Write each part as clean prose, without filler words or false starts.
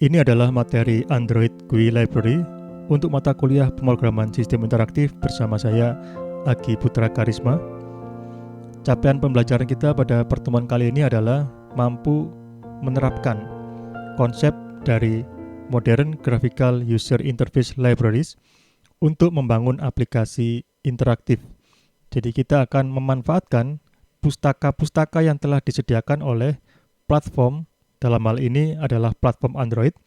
Ini adalah materi Android GUI Library untuk mata kuliah pemrograman sistem interaktif bersama saya, Agi Putra Karisma. Capaian pembelajaran kita pada pertemuan kali ini adalah mampu menerapkan konsep dari Modern Graphical User Interface Libraries untuk membangun aplikasi interaktif. Jadi kita akan memanfaatkan pustaka-pustaka yang telah disediakan oleh platform, dalam hal ini adalah platform Android,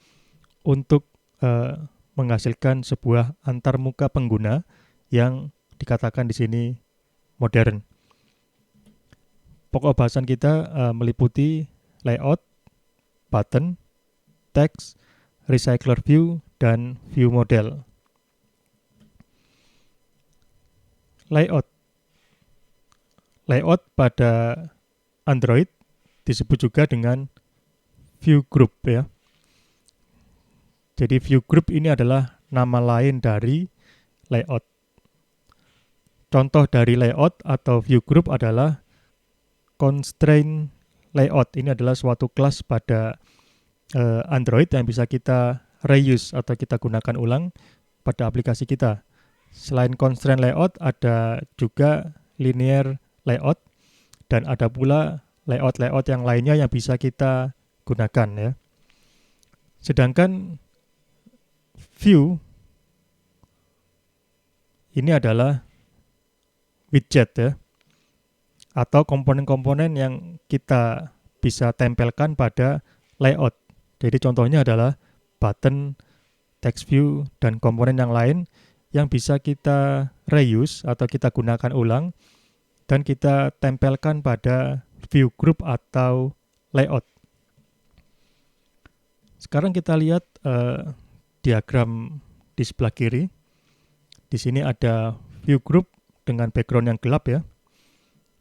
untuk menghasilkan sebuah antarmuka pengguna yang dikatakan di sini modern. Pokok bahasan kita meliputi layout, button, text, recycler view, dan view model. Layout pada Android disebut juga dengan view group ya. Jadi view group ini adalah nama lain dari layout. Contoh dari layout atau view group adalah constraint layout. Ini adalah suatu kelas pada Android yang bisa kita reuse atau kita gunakan ulang pada aplikasi kita. Selain constraint layout, ada juga linear layout dan ada pula layout-layout yang lainnya yang bisa kita gunakan ya. Sedangkan view ini adalah widget ya, atau komponen-komponen yang kita bisa tempelkan pada layout. Jadi contohnya adalah button, text view, dan komponen yang lain yang bisa kita reuse atau kita gunakan ulang dan kita tempelkan pada view group atau layout. Sekarang kita lihat diagram di sebelah kiri. Di sini ada view group dengan background yang gelap ya.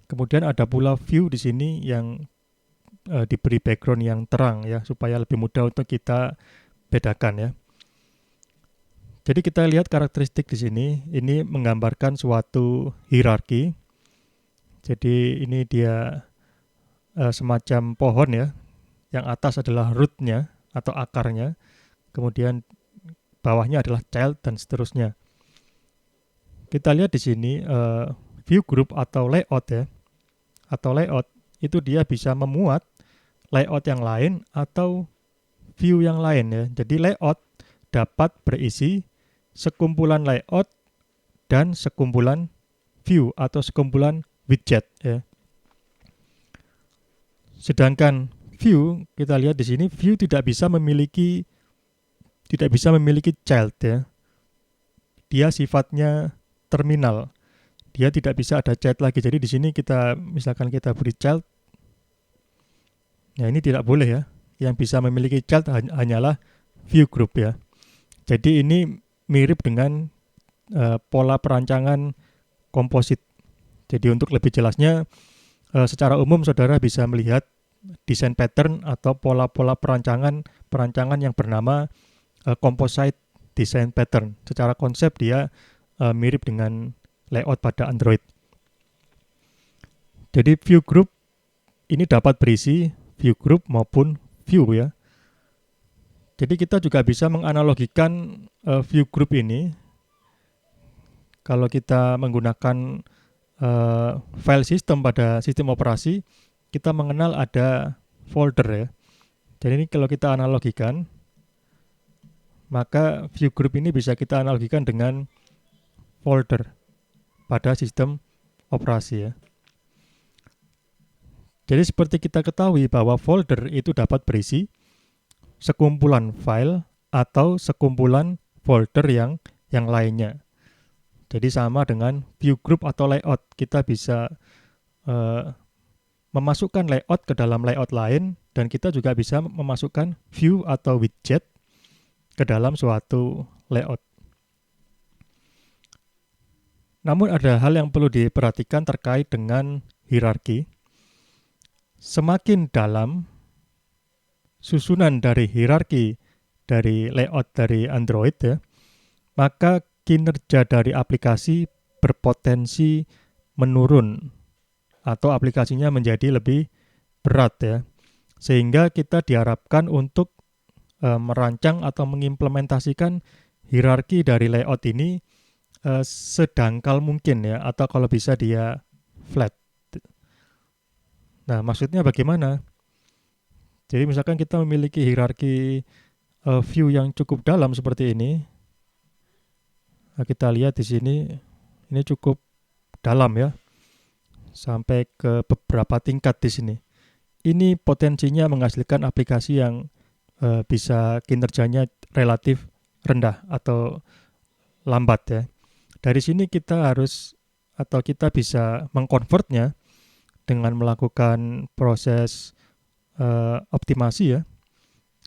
Kemudian ada pula view di sini yang diberi background yang terang ya, supaya lebih mudah untuk kita bedakan ya. Jadi kita lihat karakteristik di sini, ini menggambarkan suatu hierarki. Jadi ini dia semacam pohon ya, yang atas adalah root-nya atau akarnya, kemudian bawahnya adalah child dan seterusnya. Kita lihat di sini view group atau layout ya, atau layout itu dia bisa memuat layout yang lain atau view yang lain ya. Jadi layout dapat berisi sekumpulan layout dan sekumpulan view atau sekumpulan widget ya. Sedangkan view, kita lihat di sini view tidak bisa memiliki child ya. Dia sifatnya terminal. Dia tidak bisa ada child lagi. Jadi di sini misalkan kita beri child, ya ini tidak boleh ya. Yang bisa memiliki child hanyalah view group ya. Jadi ini mirip dengan pola perancangan komposit. Jadi untuk lebih jelasnya, secara umum saudara bisa melihat desain pattern atau pola-pola perancangan yang bernama composite design pattern. Secara konsep dia mirip dengan layout pada Android. Jadi view group ini dapat berisi view group maupun view ya. Jadi kita juga bisa menganalogikan view group ini. Kalau kita menggunakan file system pada sistem operasi, kita mengenal ada folder ya. Jadi ini kalau kita analogikan, maka view group ini bisa kita analogikan dengan folder pada sistem operasi ya. Jadi seperti kita ketahui bahwa folder itu dapat berisi sekumpulan file atau sekumpulan folder yang lainnya. Jadi sama dengan view group atau layout, kita bisa memasukkan layout ke dalam layout lain, dan kita juga bisa memasukkan view atau widget ke dalam suatu layout. Namun ada hal yang perlu diperhatikan terkait dengan hierarki. Semakin dalam susunan dari hierarki dari layout dari Android ya, maka kinerja dari aplikasi berpotensi menurun atau aplikasinya menjadi lebih berat ya. Sehingga kita diharapkan untuk merancang atau mengimplementasikan hierarki dari layout ini sedangkal mungkin ya, atau kalau bisa dia flat. Nah, maksudnya bagaimana? Jadi misalkan kita memiliki hierarki view yang cukup dalam seperti ini. Nah, kita lihat di sini, ini cukup dalam ya, sampai ke beberapa tingkat di sini. Ini potensinya menghasilkan aplikasi yang bisa kinerjanya relatif rendah atau lambat ya. Dari sini kita harus atau kita bisa mengkonvertnya dengan melakukan proses optimasi ya,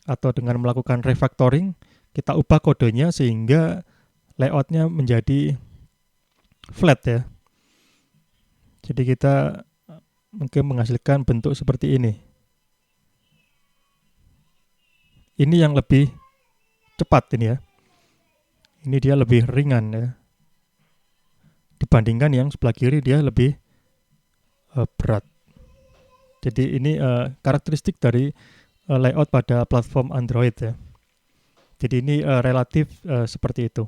atau dengan melakukan refactoring. Kita ubah kodenya sehingga layoutnya menjadi flat ya. Jadi kita mungkin menghasilkan bentuk seperti ini. Ini yang lebih cepat ini ya. Ini dia lebih ringan ya, dibandingkan yang sebelah kiri dia lebih berat. Jadi ini karakteristik dari layout pada platform Android ya. Jadi ini relatif seperti itu.